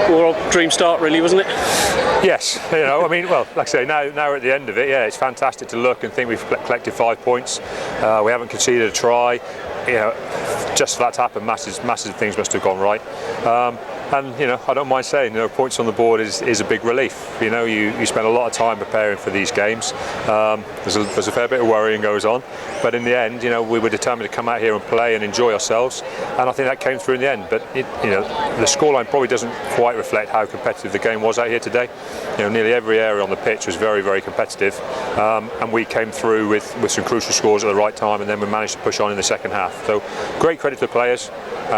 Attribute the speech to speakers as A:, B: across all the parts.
A: Well, dream start really, wasn't it?
B: Yes, I mean, well, like I say, now we're at the end of it. Yeah, it's fantastic to look and think we've collected 5 points. We haven't conceded a try. Just for that to happen, massive things must have gone right. And I don't mind saying, points on the board is a big relief. You spend a lot of time preparing for these games. There's a fair bit of worrying goes on, but in the end, we were determined to come out here and play and enjoy ourselves, and I think that came through in the end. But the scoreline probably doesn't quite reflect how competitive the game was out here today. Nearly every area on the pitch was very, very competitive, and we came through with some crucial scores at the right time, and then we managed to push on in the second half. So great credit to the players.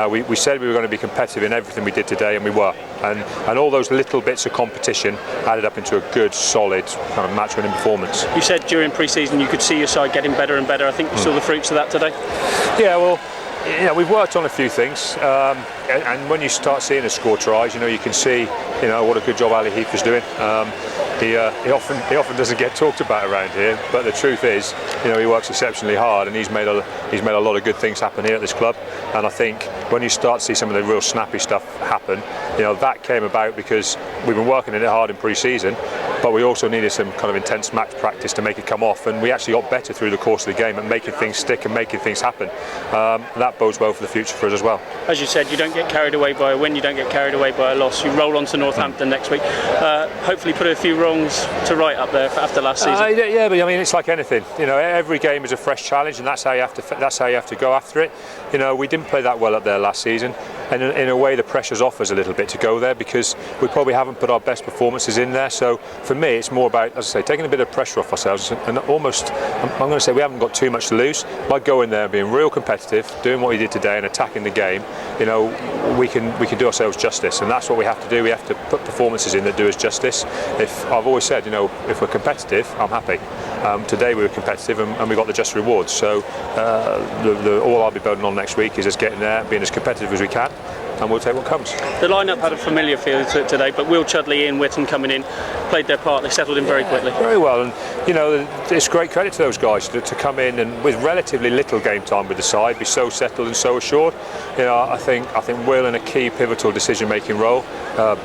B: We said we were going to be competitive in everything we did today, and we were. And all those little bits of competition added up into a good, solid kind of match-winning performance.
A: You said during pre-season you could see your side getting better and better. I think you saw the fruits of that today. Yeah, well,
B: we've worked on a few things, and when you start seeing us score tries, you can see, what a good job Ali Heath is doing. He often doesn't get talked about around here, but the truth is, he works exceptionally hard, and he's made a lot of good things happen here at this club. And I think when you start to see some of the real snappy stuff happen, that came about because we've been working in it hard in pre-season, but we also needed some kind of intense match practice to make it come off, and we actually got better through the course of the game at making things stick and making things happen. That bodes well for the future for us as well.
A: As you said, you don't get carried away by a win, you don't get carried away by a loss. You roll on to Northampton next week. Hopefully put a few wrongs to right up there after last season.
B: Yeah, but I mean, it's like anything. Every game is a fresh challenge, and that's how you have to go after it. We didn't play that well up there last season, and in a way the pressure's off us a little bit to go there because we probably haven't put our best performances in there. So for me, it's more about, as I say, taking a bit of pressure off ourselves, and almost, I'm going to say we haven't got too much to lose. By going there and being real competitive, doing what we did today and attacking the game, we can do ourselves justice, and that's what we have to do. We have to put performances in that do us justice. I've always said, if we're competitive, I'm happy. Today we were competitive and we got the just rewards. So all I'll be building on next week is just getting there, being as competitive as we can, and we'll take what comes.
A: The lineup had a familiar feel to it today, but Will Chudley, Ian Whitton coming in, played their part. They settled in very quickly.
B: Very well, and it's great credit to those guys to come in and with relatively little game time with the side, be so settled and so assured. I think Will, in a key pivotal decision-making role,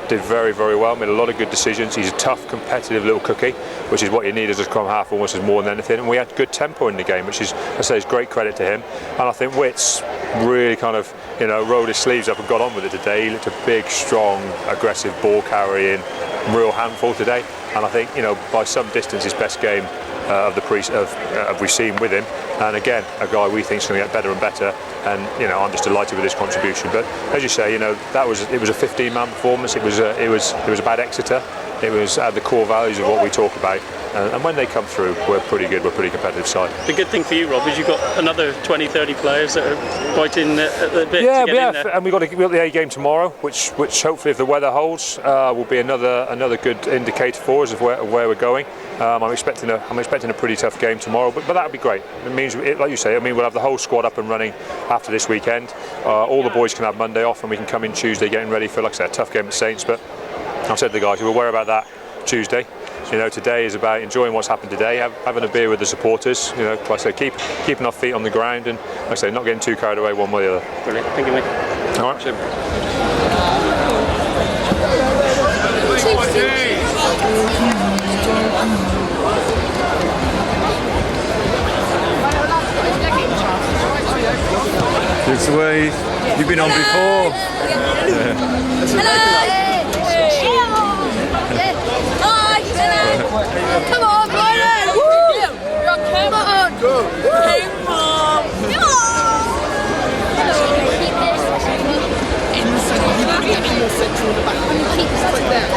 B: did very, very well. Made a lot of good decisions. He's a tough, competitive little cookie, which is what you need as a scrum half almost as more than anything. And we had good tempo in the game, which is, I say, is great credit to him. And I think Witts really kind of rolled his sleeves up and got on with it today. He looked a big, strong, aggressive ball carrying, real handful today. And I think by some distance his best game of we've seen with him. And again, a guy we think is going to get better and better. And I'm just delighted with his contribution. But as you say, it was a 15-man performance. It was about Exeter. It was the core values of what we talk about, and when they come through, we're pretty good. We're a pretty competitive side.
A: The good thing for you, Rob, is you've got another 20-30 players that are right in at the bit to get in there.
B: And we've got the A game tomorrow, which hopefully, if the weather holds, will be another good indicator for us of where we're going. I'm expecting a pretty tough game tomorrow, but that'll be great. It means, like you say, we'll have the whole squad up and running after this weekend. All the boys can have Monday off, and we can come in Tuesday getting ready for, like I said, a tough game at Saints. But I've said to the guys, we'll worry about that Tuesday. Today is about enjoying what's happened today, having a beer with the supporters. Like I say, keeping our feet on the ground, and like I say, not getting too carried away one way or the other.
A: Brilliant. Thank you, mate.
B: All right.
C: It's the way you've been on before.
D: Hello. Come on, Brian! Come on! Go! Come on! In the centre, in the centre, in the back. Keep it right there.